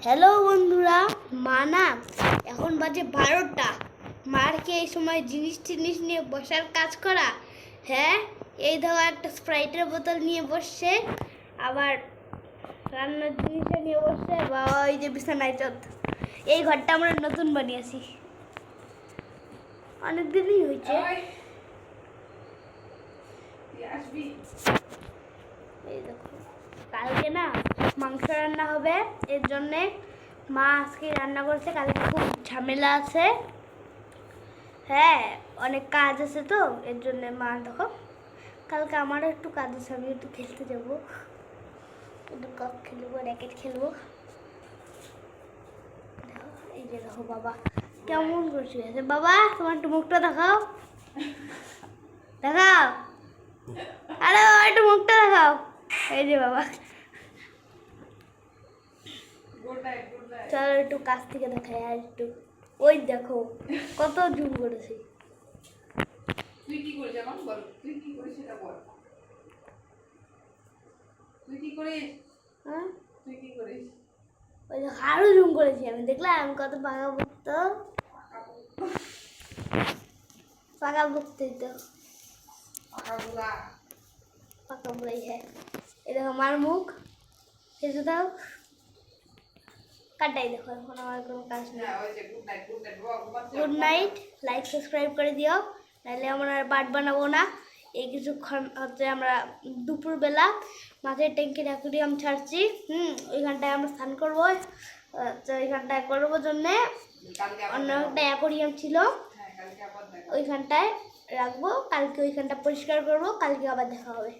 Hello বন্ধুরা, মা না এখন বাজে 12টা। মার কি এই সময় জিনিস টিনিস নিয়ে বসার কাজ করা? হ্যাঁ, এই ধরো একটা স্প্রাইটের বোতল নিয়ে বসছে, আবার রান্নার জিনিসটা নিয়ে বসছে। বাবা, ওই যে বিছানায় চত। এই ঘরটা আমরা নতুন বানিয়েছি, অনেক দিনই হয়েছে। এই দেখো, কালকে না মাংস রান্না হবে, এর জন্যে মা আজকে রান্না করছে। কালকে খুব ঝামেলা আছে, হ্যাঁ অনেক কাজ আছে, তো এর জন্যে মা দেখো কালকে আমারও একটু কাজ আছে। আমি একটু খেলতে যাবো, একটু কাপ খেলবো, র্যাকেট খেলবো। এই যে দেখো বাবা কেমন করছে। বাবা তোমার একটু মুখটা দেখাও, দেখাও। আরে বাবা একটু মুখটা দেখাও। এই যে বাবা, চলো একটু কাছ থেকে দেখাই আর একটু। ওই দেখো কত জুম করেছি। তুই কি করিস এখন বল, তুই কি করিস সেটা বল। তুই কি করিস? হ্যাঁ তুই কি করিস? ওই দেখো আরো জুম করেছি আমি, দেখলাম কত পাকা ভক্ত। পাকা ভক্তই তো, পাকা বুড়াই। হ্যাঁ এই দেখো আমার মুখ, হেসে দাও, কাটাই দেখো। এখন আমার কোনো কাজ নেই। গুড নাইট, লাইক সাবস্ক্রাইব করে দিও, নাহলে আমরা আর পাট বানাবো না। এই কিছুক্ষণ হচ্ছে আমরা দুপুরবেলা মাছের ট্যাঙ্কির অ্যাকুরিয়াম ছাড়ছি। ওইখানটায় আমরা স্নান করবো। ওইখানটায় করবো জন্যে অন্য একটা অ্যাকুরিয়াম ছিল, ওইখানটায় রাখবো। কালকে ওইখানটা পরিষ্কার করবো, কালকে আবার দেখা হবে।